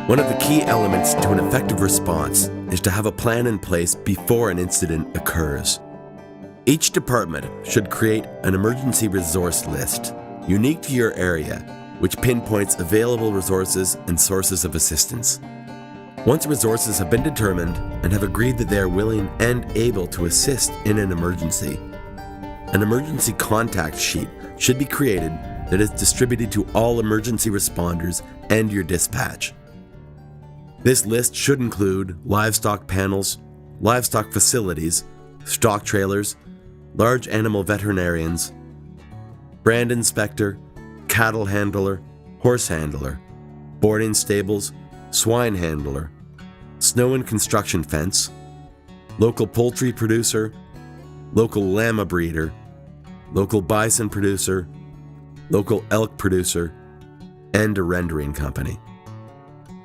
One of the key elements to an effective response is to have a plan in place before an incident occurs. Each department should create an emergency resource list, unique to your area, which pinpoints available resources and sources of assistance. Once resources have been determined and have agreed that they are willing and able to assist in an emergency contact sheet should be created that is distributed to all emergency responders and your dispatch. This list should include livestock panels, livestock facilities, stock trailers, large animal veterinarians, brand inspector, cattle handler, horse handler, boarding stables, swine handler, snow and construction fence, local poultry producer, local llama breeder, local bison producer, local elk producer, and a rendering company.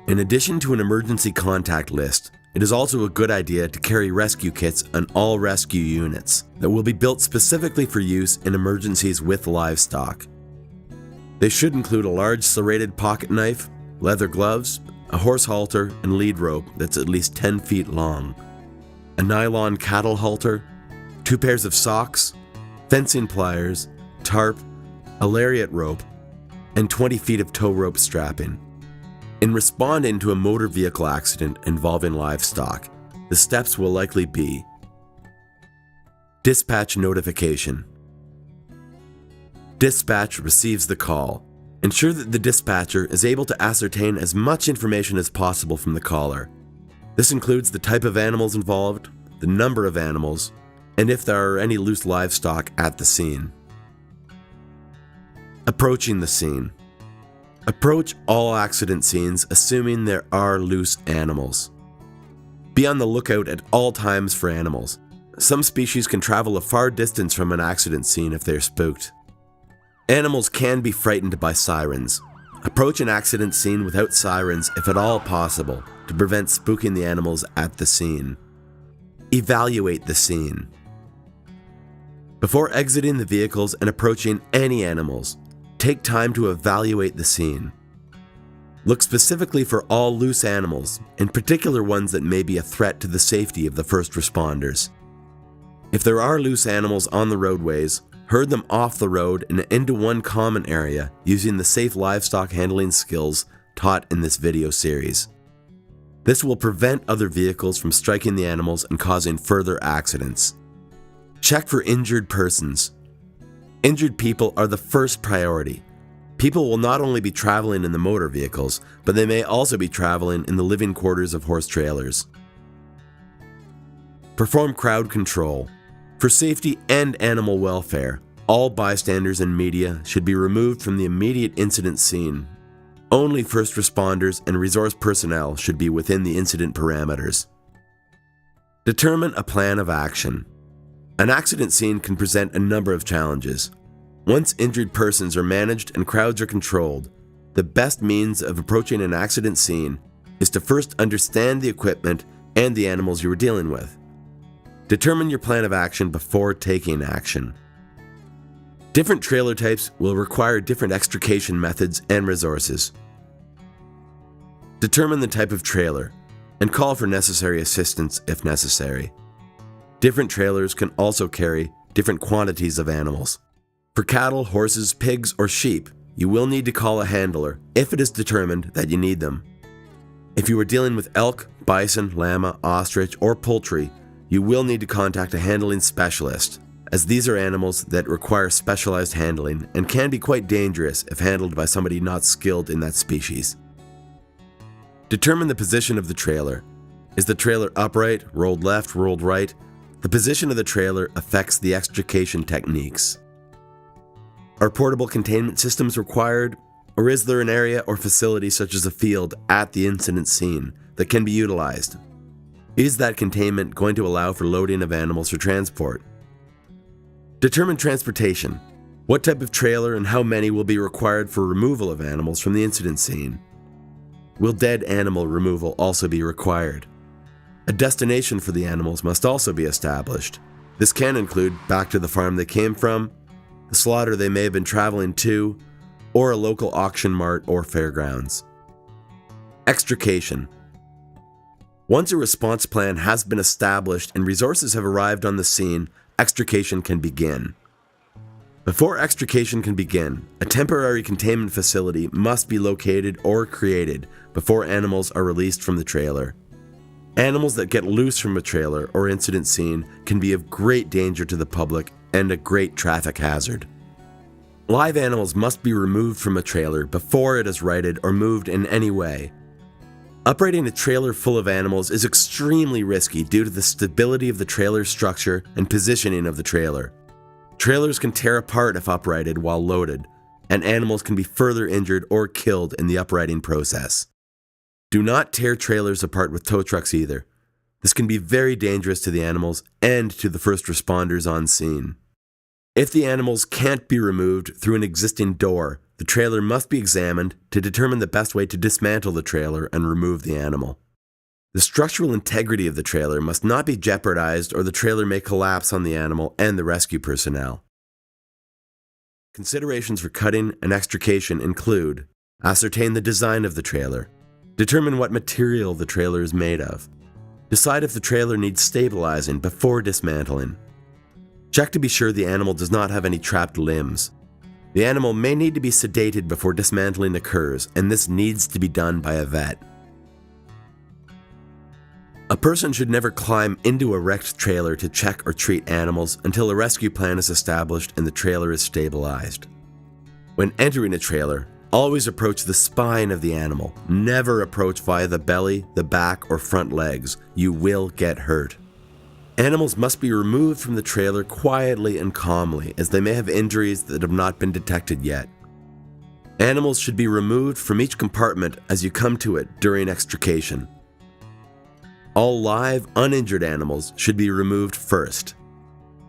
In addition to an emergency contact list, it is also a good idea to carry rescue kits on all rescue units that will be built specifically for use in emergencies with livestock. They should include a large serrated pocket knife, leather gloves, a horse halter and lead rope that's at least 10 feet long, a nylon cattle halter, 2 pairs of socks, fencing pliers, tarp, a lariat rope, and 20 feet of tow rope strapping. In responding to a motor vehicle accident involving livestock, the steps will likely be: dispatch notification. Dispatch receives the call. Ensure that the dispatcher is able to ascertain as much information as possible from the caller. This includes the type of animals involved, the number of animals, and if there are any loose livestock at the scene. Approaching the scene. Approach all accident scenes assuming there are loose animals. Be on the lookout at all times for animals. Some species can travel a far distance from an accident scene if they're spooked. Animals can be frightened by sirens. Approach an accident scene without sirens if at all possible to prevent spooking the animals at the scene. Evaluate the scene. Before exiting the vehicles and approaching any animals, take time to evaluate the scene. Look specifically for all loose animals, in particular ones that may be a threat to the safety of the first responders. If there are loose animals on the roadways, herd them off the road and into one common area using the safe livestock handling skills taught in this video series. This will prevent other vehicles from striking the animals and causing further accidents. Check for injured persons. Injured people are the first priority. People will not only be traveling in the motor vehicles, but they may also be traveling in the living quarters of horse trailers. Perform crowd control. For safety and animal welfare, all bystanders and media should be removed from the immediate incident scene. Only first responders and resource personnel should be within the incident parameters. Determine a plan of action. An accident scene can present a number of challenges. Once injured persons are managed and crowds are controlled, the best means of approaching an accident scene is to first understand the equipment and the animals you are dealing with. Determine your plan of action before taking action. Different trailer types will require different extrication methods and resources. Determine the type of trailer and call for necessary assistance if necessary. Different trailers can also carry different quantities of animals. For cattle, horses, pigs, or sheep, you will need to call a handler if it is determined that you need them. If you are dealing with elk, bison, llama, ostrich, or poultry, you will need to contact a handling specialist, as these are animals that require specialized handling and can be quite dangerous if handled by somebody not skilled in that species. Determine the position of the trailer. Is the trailer upright, rolled left, rolled right? The position of the trailer affects the extrication techniques. Are portable containment systems required, or is there an area or facility such as a field at the incident scene that can be utilized? Is that containment going to allow for loading of animals for transport? Determine transportation. What type of trailer and how many will be required for removal of animals from the incident scene? Will dead animal removal also be required? A destination for the animals must also be established. This can include back to the farm they came from, the slaughter they may have been traveling to, or a local auction mart or fairgrounds. Extrication. Once a response plan has been established and resources have arrived on the scene, extrication can begin. Before extrication can begin, a temporary containment facility must be located or created before animals are released from the trailer. Animals that get loose from a trailer or incident scene can be of great danger to the public and a great traffic hazard. Live animals must be removed from a trailer before it is righted or moved in any way. Operating a trailer full of animals is extremely risky due to the stability of the trailer's structure and positioning of the trailer. Trailers can tear apart if uprighted while loaded, and animals can be further injured or killed in the uprighting process. Do not tear trailers apart with tow trucks either. This can be very dangerous to the animals and to the first responders on scene. If the animals can't be removed through an existing door, the trailer must be examined to determine the best way to dismantle the trailer and remove the animal. The structural integrity of the trailer must not be jeopardized or the trailer may collapse on the animal and the rescue personnel. Considerations for cutting and extrication include: ascertain the design of the trailer, determine what material the trailer is made of, decide if the trailer needs stabilizing before dismantling, check to be sure the animal does not have any trapped limbs. The animal may need to be sedated before dismantling occurs, and this needs to be done by a vet. A person should never climb into a wrecked trailer to check or treat animals until a rescue plan is established and the trailer is stabilized. When entering a trailer, always approach the spine of the animal. Never approach via the belly, the back, or front legs. You will get hurt. Animals must be removed from the trailer quietly and calmly, as they may have injuries that have not been detected yet. Animals should be removed from each compartment as you come to it during extrication. All live, uninjured animals should be removed first.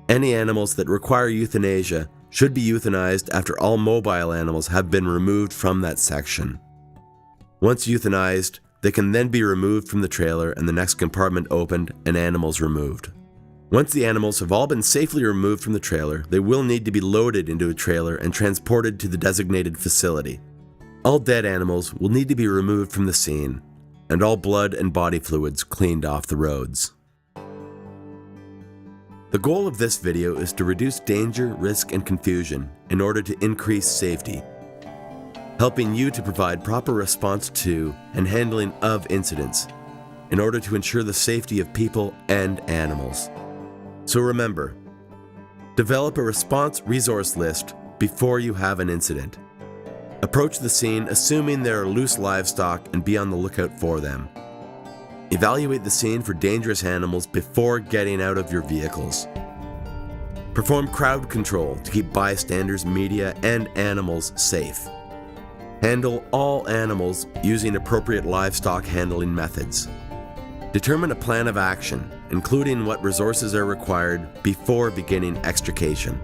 Any animals that require euthanasia should be euthanized after all mobile animals have been removed from that section. Once euthanized, they can then be removed from the trailer and the next compartment opened and animals removed. Once the animals have all been safely removed from the trailer, they will need to be loaded into a trailer and transported to the designated facility. All dead animals will need to be removed from the scene, and all blood and body fluids cleaned off the roads. The goal of this video is to reduce danger, risk, and confusion in order to increase safety, helping you to provide proper response to and handling of incidents in order to ensure the safety of people and animals. So remember, develop a response resource list before you have an incident. Approach the scene assuming there are loose livestock and be on the lookout for them. Evaluate the scene for dangerous animals before getting out of your vehicles. Perform crowd control to keep bystanders, media, and animals safe. Handle all animals using appropriate livestock handling methods. Determine a plan of action, including what resources are required before beginning extrication.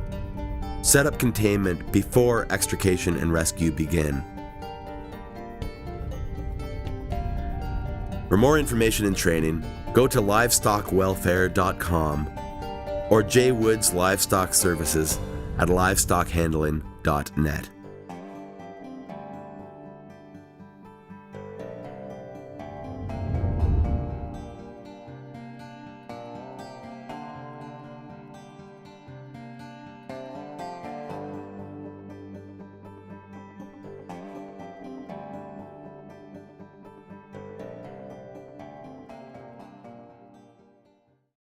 Set up containment before extrication and rescue begin. For more information and training, go to livestockwelfare.com or J. Woods Livestock Services at livestockhandling.net.